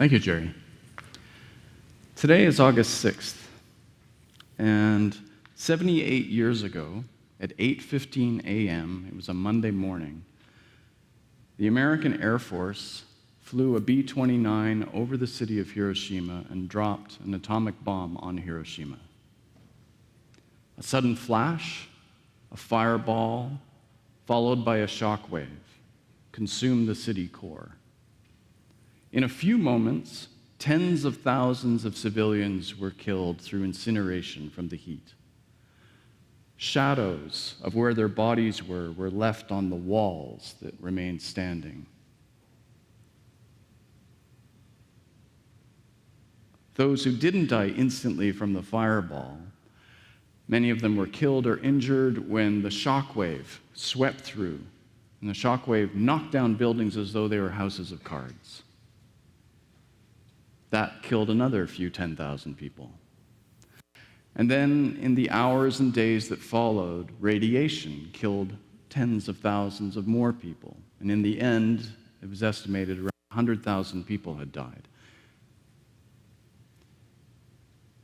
Thank you, Jerry. Today is August 6th, and 78 years ago, at 8:15 a.m., it was a Monday morning, the American Air Force flew a B-29 over the city of Hiroshima and dropped an atomic bomb on Hiroshima. A sudden flash, a fireball, followed by a shockwave, consumed the city core. In a few moments, tens of thousands of civilians were killed through incineration from the heat. Shadows of where their bodies were left on the walls that remained standing. Those who didn't die instantly from the fireball, many of them were killed or injured when the shockwave swept through, and the shockwave knocked down buildings as though they were houses of cards. That killed another few 10,000 people. And then, in the hours and days that followed, radiation killed tens of thousands of more people. And in the end, it was estimated around 100,000 people had died.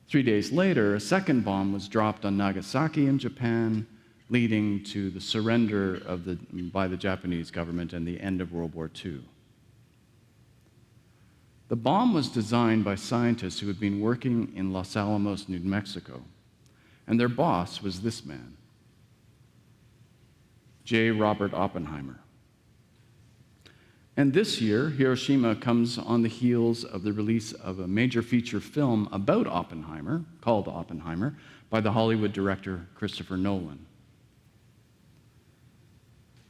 3 days later, a second bomb was dropped on Nagasaki in Japan, leading to the surrender by the Japanese government and the end of World War II. The bomb was designed by scientists who had been working in Los Alamos, New Mexico, and their boss was this man, J. Robert Oppenheimer. And this year, Hiroshima comes on the heels of the release of a major feature film about Oppenheimer, called Oppenheimer, by the Hollywood director Christopher Nolan.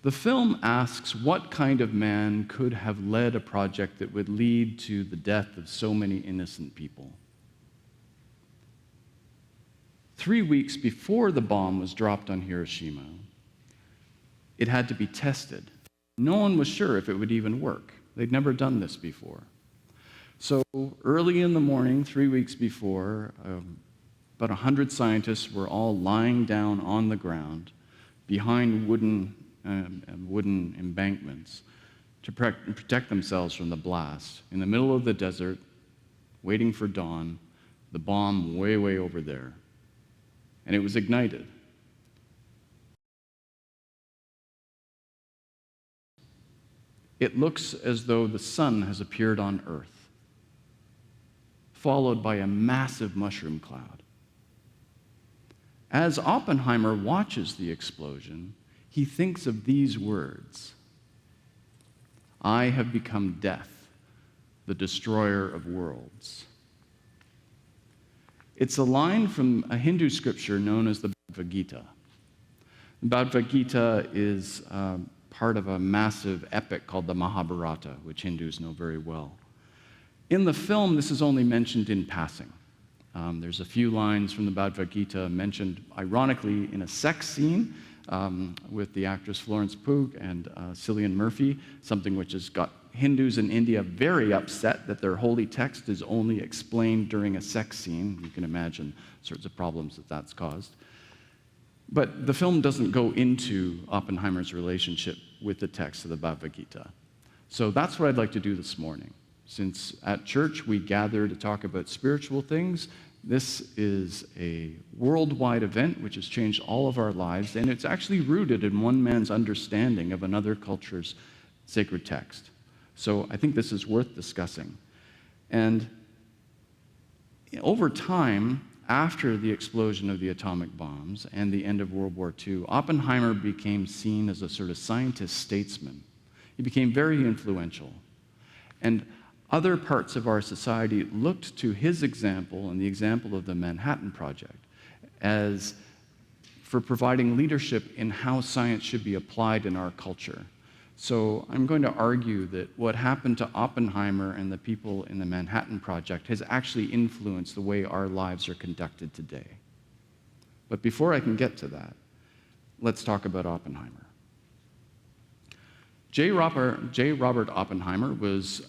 The film asks what kind of man could have led a project that would lead to the death of so many innocent people. 3 weeks before the bomb was dropped on Hiroshima, it had to be tested. No one was sure if it would even work. They'd never done this before. So early in the morning, 3 weeks before, about 100 scientists were all lying down on the ground behind wooden embankments to protect themselves from the blast. In the middle of the desert, waiting for dawn, the bomb way, way over there. And it was ignited. It looks as though the sun has appeared on Earth, followed by a massive mushroom cloud. As Oppenheimer watches the explosion, he thinks of these words: "I have become death, the destroyer of worlds." It's a line from a Hindu scripture known as the Bhagavad Gita. The Bhagavad Gita is part of a massive epic called the Mahabharata, which Hindus know very well. In the film, this is only mentioned in passing. There's a few lines from the Bhagavad Gita mentioned, ironically, in a sex scene with the actress Florence Pugh and Cillian Murphy, something which has got Hindus in India very upset that their holy text is only explained during a sex scene. You can imagine sorts of problems that that's caused. But the film doesn't go into Oppenheimer's relationship with the text of the Bhagavad Gita. So that's what I'd like to do this morning. Since at church we gather to talk about spiritual things, this is a worldwide event which has changed all of our lives, and it's actually rooted in one man's understanding of another culture's sacred text. So I think this is worth discussing. And over time, after the explosion of the atomic bombs and the end of World War II, Oppenheimer became seen as a sort of scientist-statesman. He became very influential. And other parts of our society looked to his example and the example of the Manhattan Project as for providing leadership in how science should be applied in our culture. So I'm going to argue that what happened to Oppenheimer and the people in the Manhattan Project has actually influenced the way our lives are conducted today. But before I can get to that, let's talk about Oppenheimer. J. Robert Oppenheimer was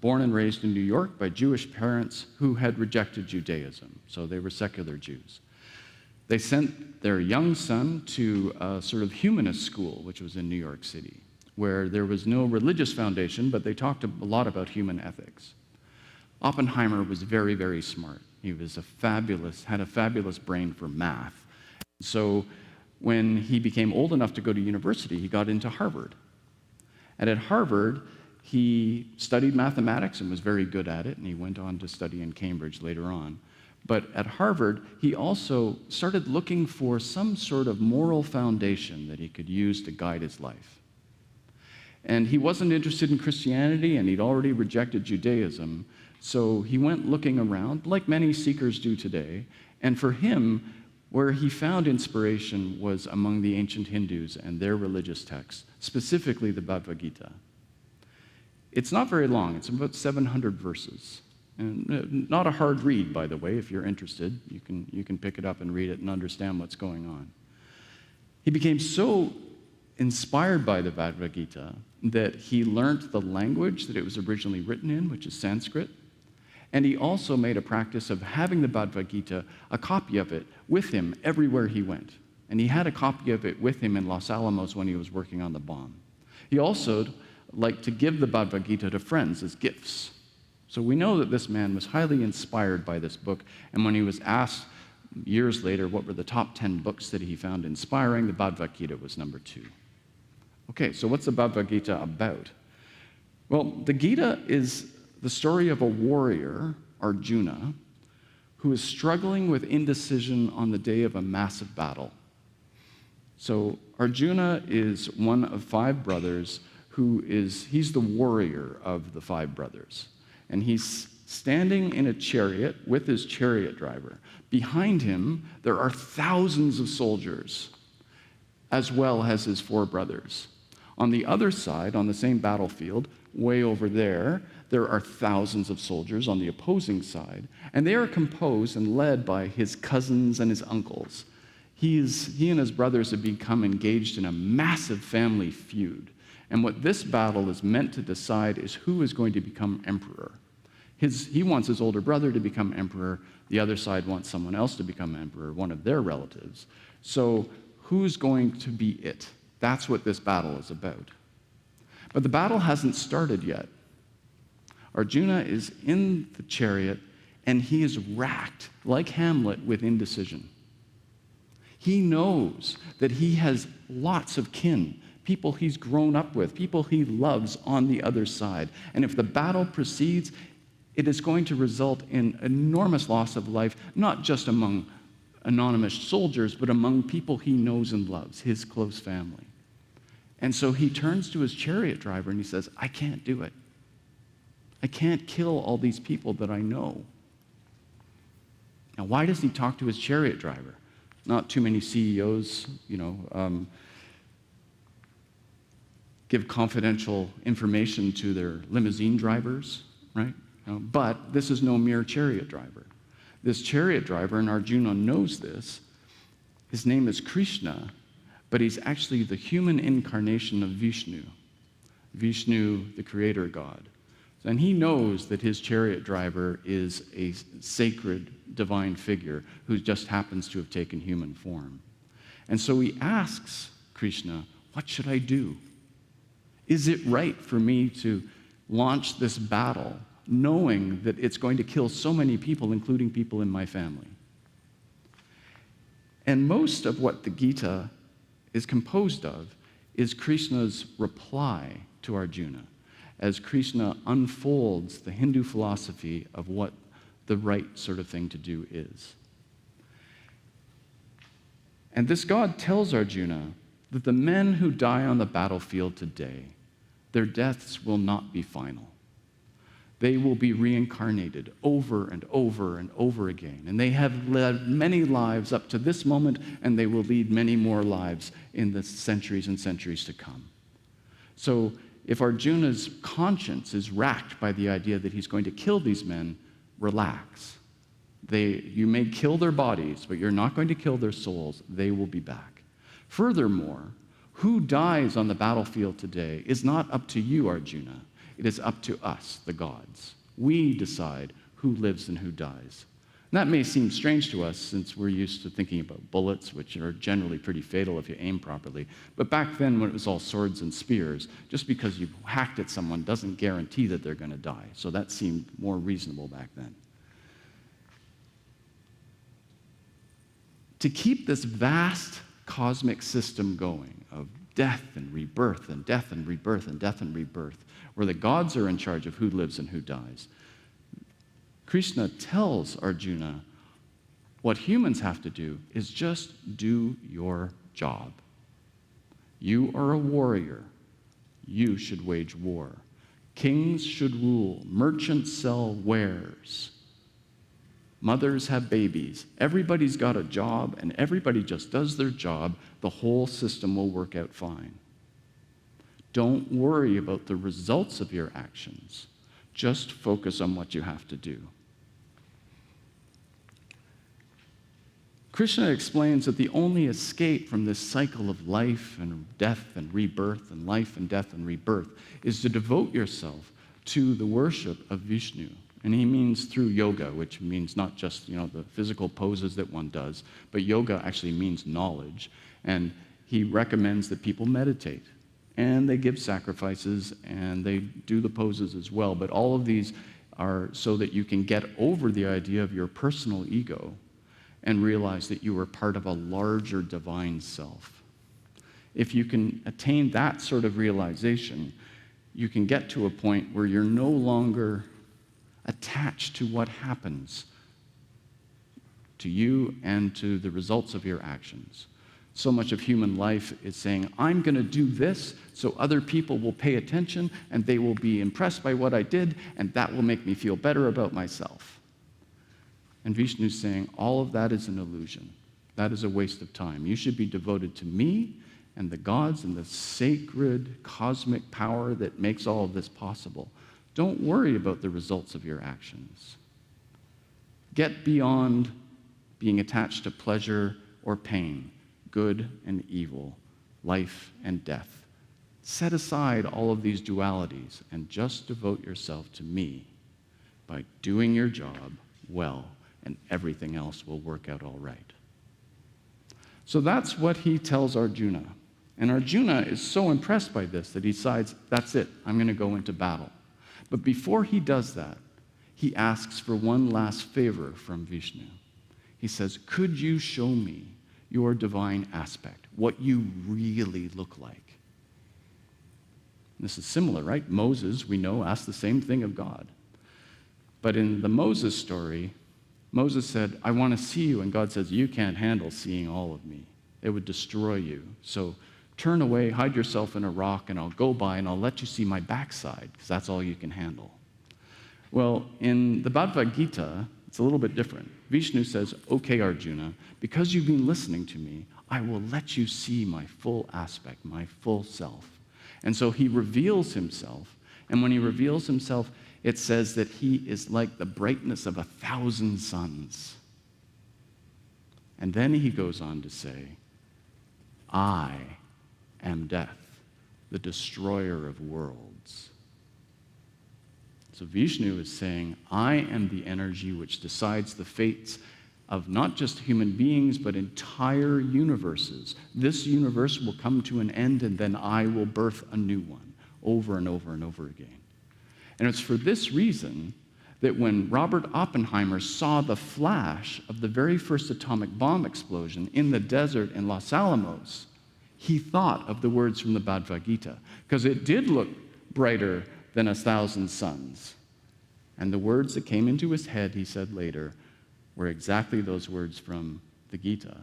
born and raised in New York by Jewish parents who had rejected Judaism, so they were secular Jews. They sent their young son to a sort of humanist school, which was in New York City, where there was no religious foundation, but they talked a lot about human ethics. Oppenheimer was very, very smart. He was had a fabulous brain for math. So when he became old enough to go to university, he got into Harvard. And at Harvard, he studied mathematics and was very good at it, and he went on to study in Cambridge later on. But at Harvard, he also started looking for some sort of moral foundation that he could use to guide his life. And he wasn't interested in Christianity, and he'd already rejected Judaism, so he went looking around, like many seekers do today, and for him, where he found inspiration was among the ancient Hindus and their religious texts, specifically the Bhagavad Gita. It's not very long. It's about 700 verses. And not a hard read, by the way. If you're interested, you can pick it up and read it and understand what's going on. He became so inspired by the Bhagavad Gita that he learned the language that it was originally written in, which is Sanskrit. And he also made a practice of having the Bhagavad Gita, a copy of it, with him everywhere he went. And he had a copy of it with him in Los Alamos when he was working on the bomb. He also liked to give the Bhagavad Gita to friends as gifts. So we know that this man was highly inspired by this book, and when he was asked years later what were the top 10 books that he found inspiring, the Bhagavad Gita was number 2. Okay, so what's the Bhagavad Gita about? Well, the Gita is the story of a warrior, Arjuna, who is struggling with indecision on the day of a massive battle. So Arjuna is one of 5 brothers he's the warrior of the 5 brothers. And he's standing in a chariot with his chariot driver. Behind him, there are thousands of soldiers, as well as his 4 brothers. On the other side, on the same battlefield, way over there are thousands of soldiers on the opposing side, and they are composed and led by his cousins and his uncles. He and his brothers have become engaged in a massive family feud. And what this battle is meant to decide is who is going to become emperor. He wants his older brother to become emperor. The other side wants someone else to become emperor, one of their relatives. So who's going to be it? That's what this battle is about. But the battle hasn't started yet. Arjuna is in the chariot, and he is racked, like Hamlet, with indecision. He knows that he has lots of kin, people he's grown up with, people he loves on the other side. And if the battle proceeds, it is going to result in enormous loss of life, not just among anonymous soldiers, but among people he knows and loves, his close family. And so he turns to his chariot driver and he says, I can't do it. I can't kill all these people that I know. Now, why does he talk to his chariot driver? Not too many CEOs, give confidential information to their limousine drivers, right? But this is no mere chariot driver. This chariot driver, and Arjuna knows this, his name is Krishna, but he's actually the human incarnation of Vishnu, the creator god. And he knows that his chariot driver is a sacred divine figure who just happens to have taken human form. And so he asks Krishna, what should I do? Is it right for me to launch this battle knowing that it's going to kill so many people, including people in my family? And most of what the Gita is composed of is Krishna's reply to Arjuna, as Krishna unfolds the Hindu philosophy of what the right sort of thing to do is. And this God tells Arjuna that the men who die on the battlefield today, their deaths will not be final. They will be reincarnated over and over and over again. And they have led many lives up to this moment, and they will lead many more lives in the centuries and centuries to come. So if Arjuna's conscience is racked by the idea that he's going to kill these men, relax. You may kill their bodies, but you're not going to kill their souls. They will be back. Furthermore, who dies on the battlefield today is not up to you, Arjuna. It is up to us, the gods. We decide who lives and who dies. That may seem strange to us since we're used to thinking about bullets, which are generally pretty fatal if you aim properly. But back then, when it was all swords and spears, just because you hacked at someone doesn't guarantee that they're going to die. So that seemed more reasonable back then. To keep this vast cosmic system going of death and rebirth and death and rebirth and death and rebirth, where the gods are in charge of who lives and who dies, Krishna tells Arjuna what humans have to do is just do your job. You are a warrior. You should wage war. Kings should rule. Merchants sell wares. Mothers have babies. Everybody's got a job, and everybody just does their job. The whole system will work out fine. Don't worry about the results of your actions. Just focus on what you have to do. Krishna explains that the only escape from this cycle of life and death and rebirth and life and death and rebirth is to devote yourself to the worship of Vishnu. And he means through yoga, which means not just, the physical poses that one does, but yoga actually means knowledge. And he recommends that people meditate. And they give sacrifices, and they do the poses as well. But all of these are so that you can get over the idea of your personal ego and realize that you are part of a larger divine self. If you can attain that sort of realization, you can get to a point where you're no longer attached to what happens to you and to the results of your actions. So much of human life is saying, I'm going to do this so other people will pay attention and they will be impressed by what I did, and that will make me feel better about myself. And Vishnu's saying, all of that is an illusion. That is a waste of time. You should be devoted to me and the gods and the sacred cosmic power that makes all of this possible. Don't worry about the results of your actions. Get beyond being attached to pleasure or pain, good and evil, life and death. Set aside all of these dualities and just devote yourself to me by doing your job well, and everything else will work out all right. So that's what he tells Arjuna. And Arjuna is so impressed by this that he decides, that's it, I'm going to go into battle. But before he does that, he asks for one last favor from Vishnu. He says, could you show me your divine aspect, what you really look like? This is similar, right? Moses, we know, asked the same thing of God. But in the Moses story, Moses said, I want to see you. And God says, you can't handle seeing all of me. It would destroy you. So turn away, hide yourself in a rock, and I'll go by and I'll let you see my backside, because that's all you can handle. Well, in the Bhagavad Gita, it's a little bit different. Vishnu says, okay, Arjuna, because you've been listening to me, I will let you see my full aspect, my full self. And so he reveals himself. And when he reveals himself, it says that he is like the brightness of 1,000 suns. And then he goes on to say, I am death, the destroyer of worlds. So Vishnu is saying, I am the energy which decides the fates of not just human beings, but entire universes. This universe will come to an end, and then I will birth a new one, over and over and over again. And it's for this reason that when Robert Oppenheimer saw the flash of the very first atomic bomb explosion in the desert in Los Alamos, he thought of the words from the Bhagavad Gita, because it did look brighter than 1,000 suns. And the words that came into his head, he said later, were exactly those words from the Gita.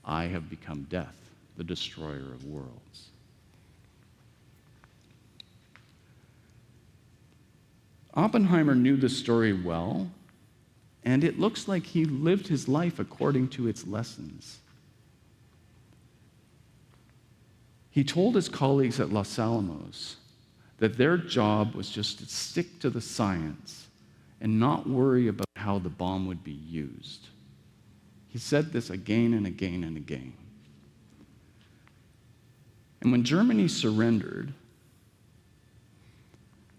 I have become death, the destroyer of worlds. Oppenheimer knew the story well, and it looks like he lived his life according to its lessons. He told his colleagues at Los Alamos that their job was just to stick to the science and not worry about how the bomb would be used. He said this again and again and again. And when Germany surrendered,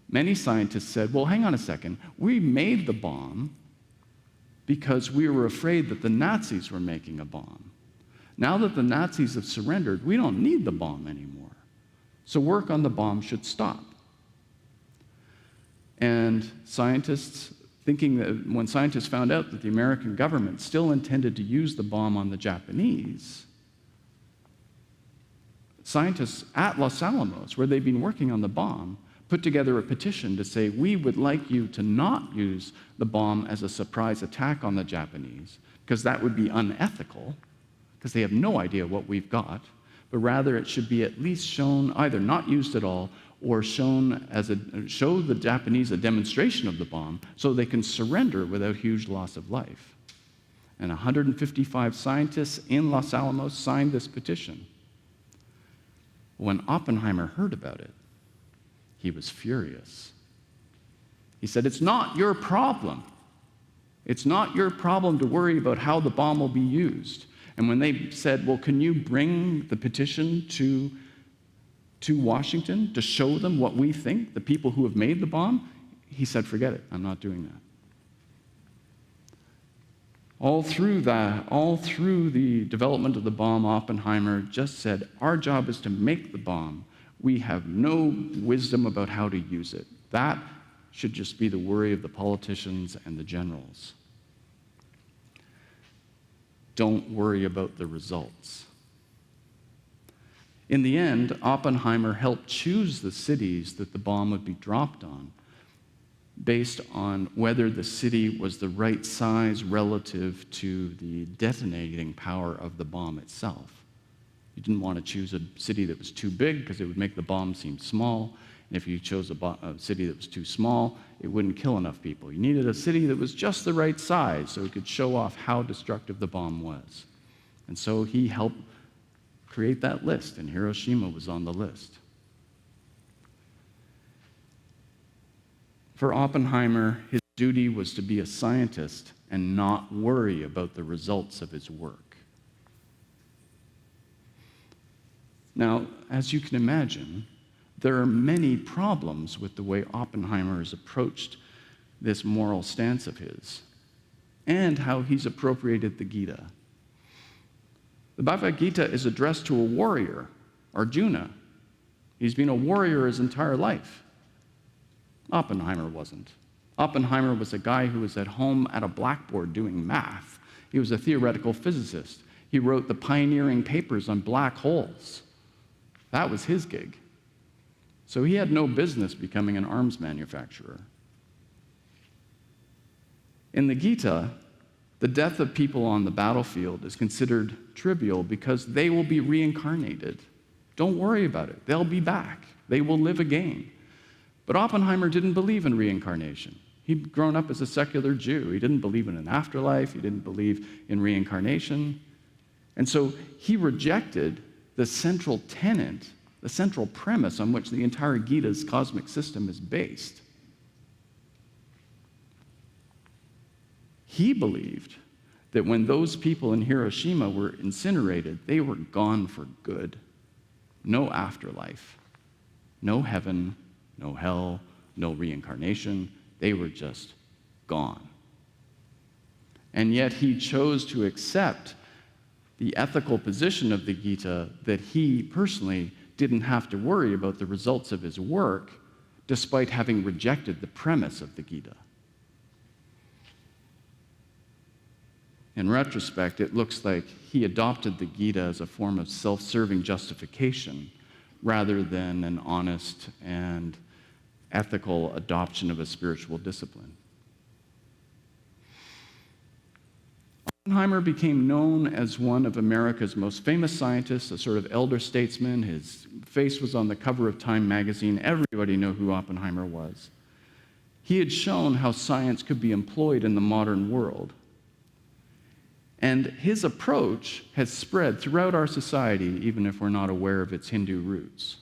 many scientists said, well, hang on a second. We made the bomb, because we were afraid that the Nazis were making a bomb. Now that the Nazis have surrendered, we don't need the bomb anymore. So work on the bomb should stop. And scientists, thinking that when scientists found out that the American government still intended to use the bomb on the Japanese, scientists at Los Alamos, where they'd been working on the bomb, put together a petition to say, we would like you to not use the bomb as a surprise attack on the Japanese, because that would be unethical, because they have no idea what we've got, but rather it should be at least shown, either not used at all, or show the Japanese a demonstration of the bomb so they can surrender without huge loss of life. And 155 scientists in Los Alamos signed this petition. When Oppenheimer heard about it, he was furious. He said, it's not your problem. It's not your problem to worry about how the bomb will be used. And when they said, well, can you bring the petition to Washington to show them what we think, the people who have made the bomb? He said, forget it, I'm not doing that. All through the development of the bomb, Oppenheimer just said, our job is to make the bomb. We have no wisdom about how to use it. That should just be the worry of the politicians and the generals. Don't worry about the results. In the end, Oppenheimer helped choose the cities that the bomb would be dropped on based on whether the city was the right size relative to the detonating power of the bomb itself. You didn't want to choose a city that was too big because it would make the bomb seem small. And if you chose a city that was too small, it wouldn't kill enough people. You needed a city that was just the right size so it could show off how destructive the bomb was. And so he helped create that list, and Hiroshima was on the list. For Oppenheimer, his duty was to be a scientist and not worry about the results of his work. Now, as you can imagine, there are many problems with the way Oppenheimer has approached this moral stance of his and how he's appropriated the Gita. The Bhagavad Gita is addressed to a warrior, Arjuna. He's been a warrior his entire life. Oppenheimer wasn't. Oppenheimer was a guy who was at home at a blackboard doing math. He was a theoretical physicist. He wrote the pioneering papers on black holes. That was his gig. So he had no business becoming an arms manufacturer. In the Gita, the death of people on the battlefield is considered trivial because they will be reincarnated. Don't worry about it. They'll be back. They will live again. But Oppenheimer didn't believe in reincarnation. He'd grown up as a secular Jew. He didn't believe in an afterlife. He didn't believe in reincarnation. And so he rejected the central tenet, the central premise on which the entire Gita's cosmic system is based. He believed that when those people in Hiroshima were incinerated, they were gone for good. No afterlife, no heaven, no hell, no reincarnation. They were just gone. And yet he chose to accept the ethical position of the Gita that he personally didn't have to worry about the results of his work, despite having rejected the premise of the Gita. In retrospect, it looks like he adopted the Gita as a form of self-serving justification rather than an honest and ethical adoption of a spiritual discipline. Oppenheimer became known as one of America's most famous scientists, a sort of elder statesman. His face was on the cover of Time magazine. Everybody knew who Oppenheimer was. He had shown how science could be employed in the modern world. And his approach has spread throughout our society, even if we're not aware of its Hindu roots.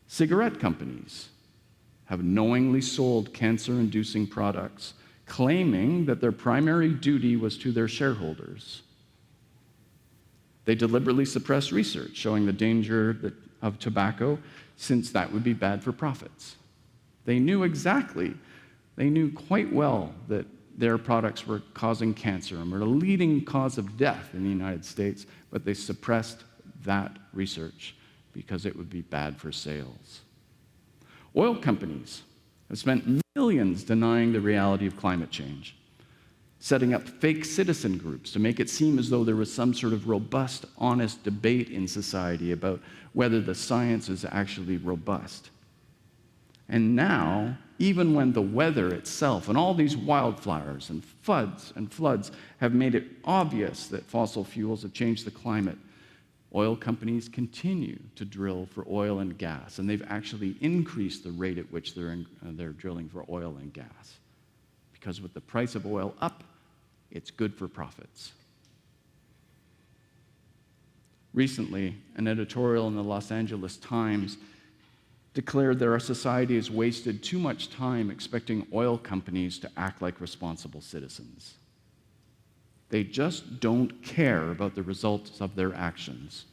Cigarette companies have knowingly sold cancer-inducing products, claiming that their primary duty was to their shareholders. They deliberately suppress research showing the danger of tobacco, since that would be bad for profits. They knew quite well that their products were causing cancer and were the leading cause of death in the United States, but they suppressed that research because it would be bad for sales. Oil companies have spent millions denying the reality of climate change, setting up fake citizen groups to make it seem as though there was some sort of robust, honest debate in society about whether the science is actually robust. And now, even when the weather itself and all these wildfires and floods have made it obvious that fossil fuels have changed the climate, oil companies continue to drill for oil and gas, and they've actually increased the rate at which they're drilling for oil and gas. Because with the price of oil up, it's good for profits. Recently, an editorial in the Los Angeles Times declared that our society has wasted too much time expecting oil companies to act like responsible citizens. They just don't care about the results of their actions.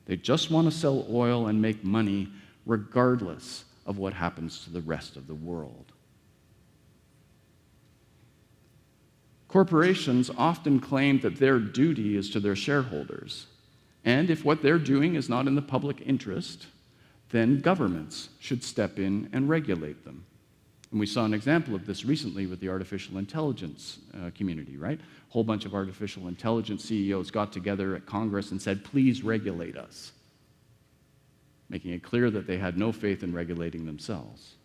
They just want to sell oil and make money regardless of what happens to the rest of the world. Corporations often claim that their duty is to their shareholders, and if what they're doing is not in the public interest, then governments should step in and regulate them. And we saw an example of this recently with the artificial intelligence community, right? A whole bunch of artificial intelligence CEOs got together at Congress and said, please regulate us, making it clear that they had no faith in regulating themselves.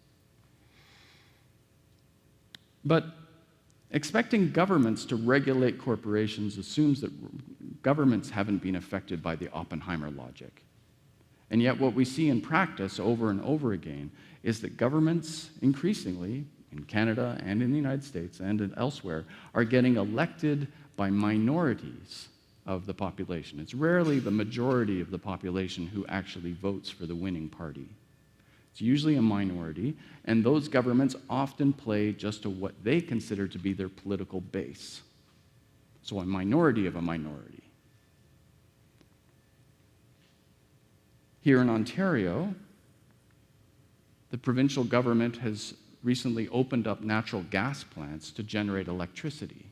But expecting governments to regulate corporations assumes that governments haven't been affected by the Oppenheimer logic. And yet what we see in practice over and over again is that governments increasingly, in Canada and in the United States and elsewhere, are getting elected by minorities of the population. It's rarely the majority of the population who actually votes for the winning party. It's usually a minority, and those governments often play just to what they consider to be their political base. So a minority of a minority. Here in Ontario, the provincial government has recently opened up natural gas plants to generate electricity.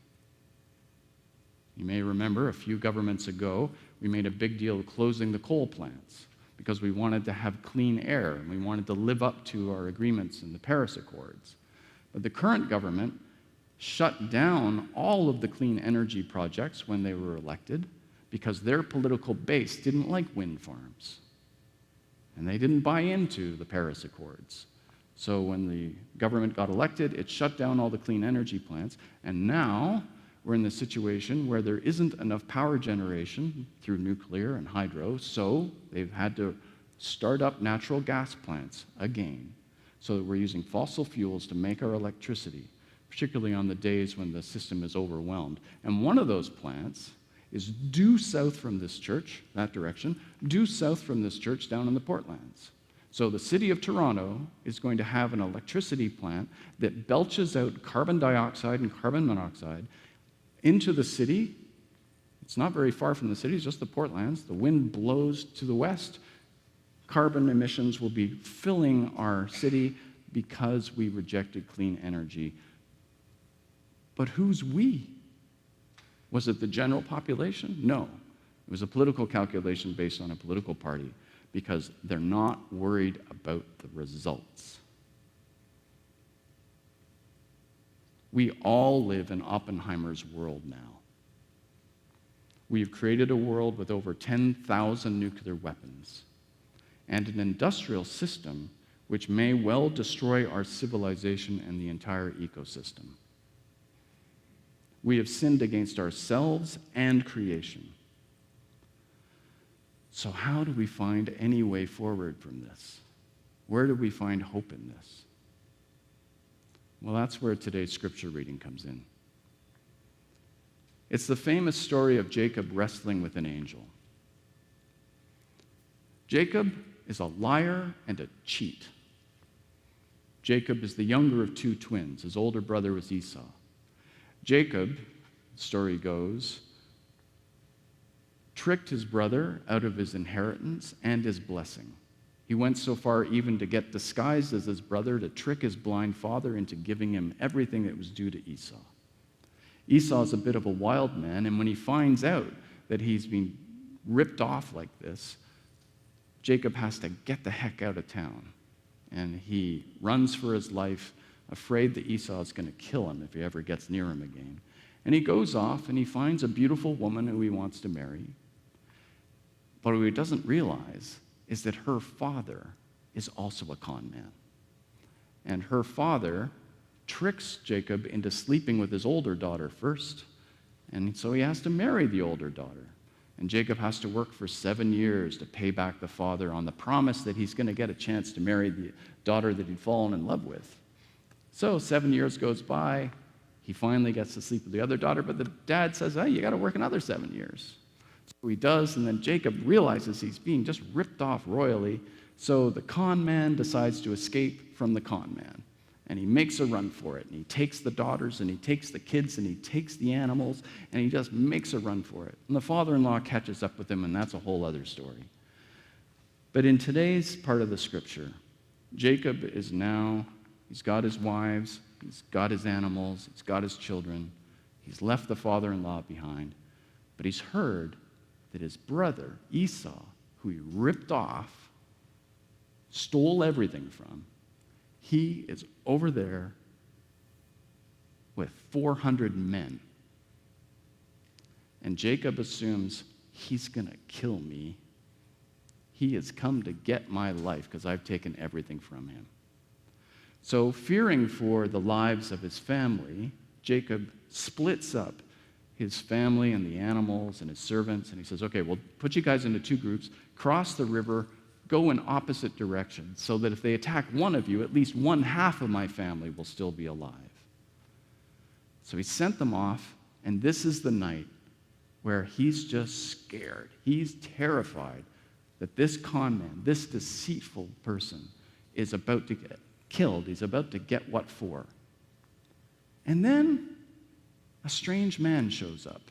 You may remember a few governments ago, we made a big deal of closing the coal plants because we wanted to have clean air and we wanted to live up to our agreements in the Paris Accords. But the current government shut down all of the clean energy projects when they were elected because their political base didn't like wind farms. And they didn't buy into the Paris Accords. So when the government got elected, it shut down all the clean energy plants. And now we're in the situation where there isn't enough power generation through nuclear and hydro, so they've had to start up natural gas plants again. So that we're using fossil fuels to make our electricity, particularly on the days when the system is overwhelmed. And one of those plants is due south from this church, that direction, due south from this church down in the Portlands. So the city of Toronto is going to have an electricity plant that belches out carbon dioxide and carbon monoxide into the city. It's not very far from the city, it's just the Portlands. The wind blows to the west. Carbon emissions will be filling our city because we rejected clean energy. But who's we? Was it the general population? No. It was a political calculation based on a political party because they're not worried about the results. We all live in Oppenheimer's world now. We've created a world with over 10,000 nuclear weapons and an industrial system which may well destroy our civilization and the entire ecosystem. We have sinned against ourselves and creation. So how do we find any way forward from this? Where do we find hope in this? Well, that's where today's scripture reading comes in. It's the famous story of Jacob wrestling with an angel. Jacob is a liar and a cheat. Jacob is the younger of two twins. His older brother was Esau. Jacob, the story goes, tricked his brother out of his inheritance and his blessing. He went so far even to get disguised as his brother to trick his blind father into giving him everything that was due to Esau. Esau's a bit of a wild man, and when he finds out that he's been ripped off like this, Jacob has to get the heck out of town. And he runs for his life, afraid that Esau is going to kill him if he ever gets near him again. And he goes off and he finds a beautiful woman who he wants to marry. But what he doesn't realize is that her father is also a con man. And her father tricks Jacob into sleeping with his older daughter first. And so he has to marry the older daughter. And Jacob has to work for 7 years to pay back the father on the promise that he's going to get a chance to marry the daughter that he'd fallen in love with. So 7 years goes by. He finally gets to sleep with the other daughter, but the dad says, hey, you got to work another 7 years. So he does, and then Jacob realizes he's being just ripped off royally. So the con man decides to escape from the con man. And he makes a run for it. And he takes the daughters, and he takes the kids, and he takes the animals, and he just makes a run for it. And the father-in-law catches up with him, and that's a whole other story. But in today's part of the scripture, Jacob is now, he's got his wives, he's got his animals, he's got his children. He's left the father-in-law behind. But he's heard that his brother, Esau, who he ripped off, stole everything from, he is over there with 400 men. And Jacob assumes he's going to kill me. He has come to get my life because I've taken everything from him. So, fearing for the lives of his family, Jacob splits up his family and the animals and his servants, and he says, okay, we'll put you guys into 2 groups, cross the river, go in opposite directions, so that if they attack one of you, at least 1/2 of my family will still be alive. So he sent them off, and this is the night where he's just scared. He's terrified that this con man, this deceitful person, is about to get killed. He's about to get what for. And then a strange man shows up,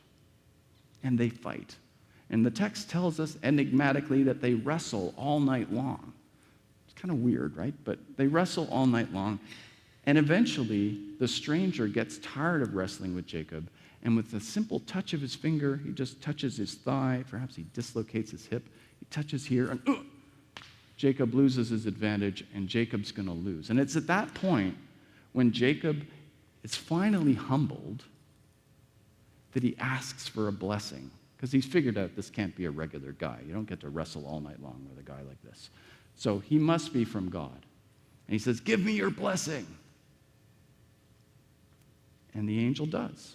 and they fight. And the text tells us enigmatically that they wrestle all night long. It's kind of weird, right? But they wrestle all night long. And eventually, the stranger gets tired of wrestling with Jacob. And with a simple touch of his finger, he just touches his thigh. Perhaps he dislocates his hip. He touches here, and Jacob loses his advantage, and Jacob's going to lose. And it's at that point, when Jacob is finally humbled, that he asks for a blessing. Because he's figured out this can't be a regular guy. You don't get to wrestle all night long with a guy like this. So he must be from God. And he says, give me your blessing. And the angel does.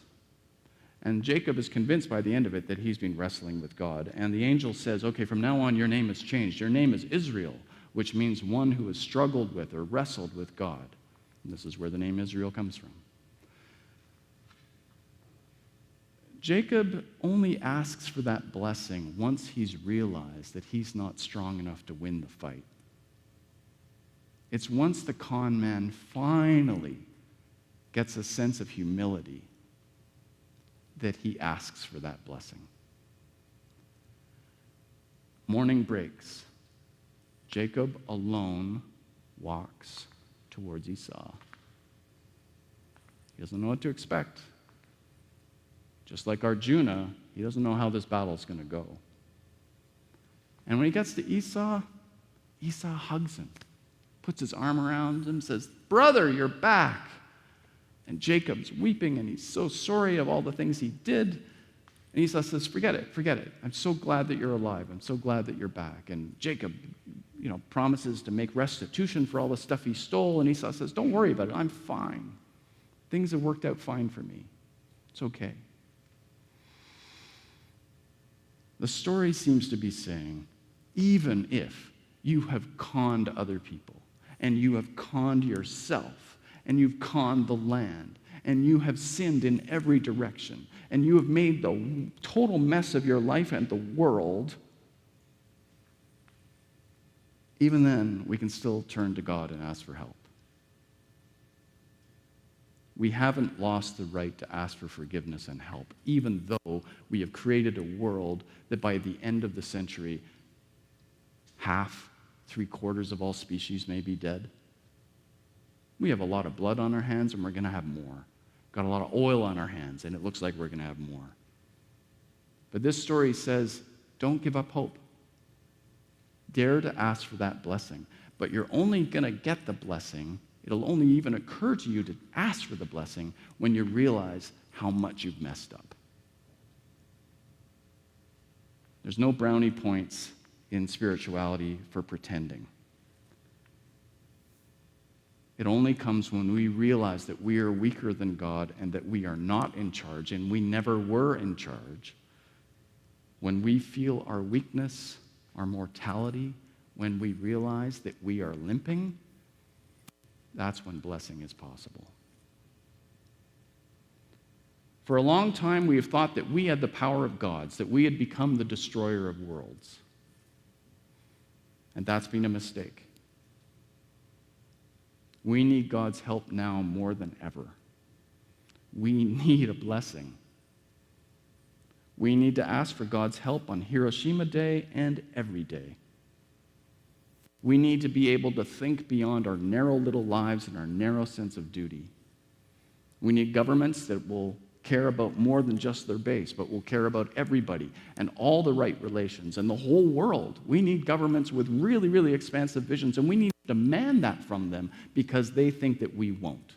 And Jacob is convinced by the end of it that he's been wrestling with God. And the angel says, okay, from now on your name has changed. Your name is Israel, which means one who has struggled with or wrestled with God. And this is where the name Israel comes from. Jacob only asks for that blessing once he's realized that he's not strong enough to win the fight. It's once the con man finally gets a sense of humility that he asks for that blessing. Morning breaks. Jacob alone walks towards Esau. He doesn't know what to expect. Just like Arjuna, he doesn't know how this battle is going to go. And when he gets to Esau, Esau hugs him, puts his arm around him, says, brother, you're back. And Jacob's weeping, and he's so sorry of all the things he did. And Esau says, forget it. I'm so glad that you're alive. I'm so glad that you're back. And Jacob, promises to make restitution for all the stuff he stole. And Esau says, don't worry about it. I'm fine. Things have worked out fine for me. It's okay. The story seems to be saying, even if you have conned other people, and you have conned yourself, and you've conned the land, and you have sinned in every direction, and you have made the total mess of your life and the world, even then, we can still turn to God and ask for help. We haven't lost the right to ask for forgiveness and help, even though we have created a world that by the end of the century, 3/4 of all species may be dead. We have a lot of blood on our hands, and we're going to have more. got a lot of oil on our hands, and it looks like we're going to have more. But this story says, don't give up hope. Dare to ask for that blessing. But you're only going to get the blessing, it'll only even occur to you to ask for the blessing when you realize how much you've messed up. There's no brownie points in spirituality for pretending. It only comes when we realize that we are weaker than God and that we are not in charge, and we never were in charge. When we feel our weakness, our mortality, when we realize that we are limping, that's when blessing is possible. For a long time, we have thought that we had the power of gods, that we had become the destroyer of worlds. And that's been a mistake. We need God's help now more than ever. We need a blessing. We need to ask for God's help on Hiroshima Day and every day. We need to be able to think beyond our narrow little lives and our narrow sense of duty. We need governments that will care about more than just their base, but will care about everybody and all the right relations and the whole world. We need governments with really, really expansive visions, and we need to demand that from them because they think that we won't.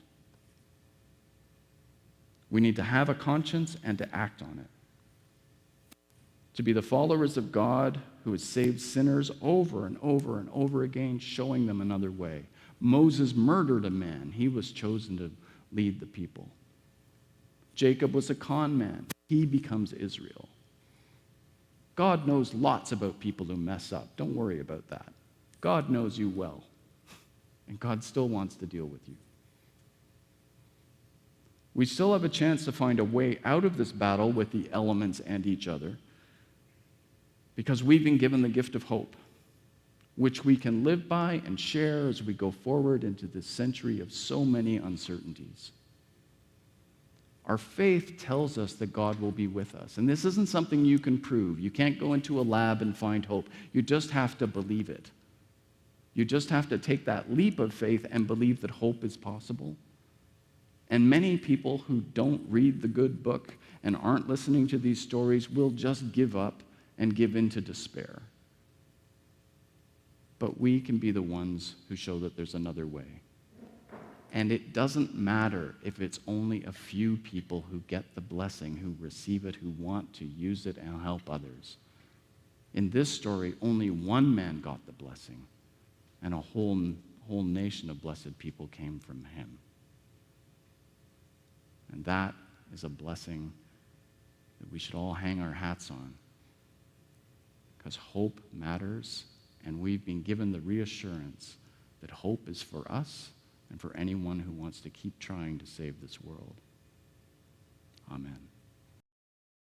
We need to have a conscience and to act on it. To be the followers of God who has saved sinners over and over and over again, showing them another way. Moses murdered a man. He was chosen to lead the people. Jacob was a con man. He becomes Israel. God knows lots about people who mess up. Don't worry about that. God knows you well. And God still wants to deal with you. We still have a chance to find a way out of this battle with the elements and each other, because we've been given the gift of hope, which we can live by and share as we go forward into this century of so many uncertainties. Our faith tells us that God will be with us. And this isn't something you can prove. You can't go into a lab and find hope. You just have to believe it. You just have to take that leap of faith and believe that hope is possible. And many people who don't read the good book and aren't listening to these stories will just give up and give in to despair. But we can be the ones who show that there's another way. And it doesn't matter if it's only a few people who get the blessing, who receive it, who want to use it and help others. In this story, only one man got the blessing, and a whole nation of blessed people came from him. And that is a blessing that we should all hang our hats on, because hope matters, and we've been given the reassurance that hope is for us and for anyone who wants to keep trying to save this world. Amen.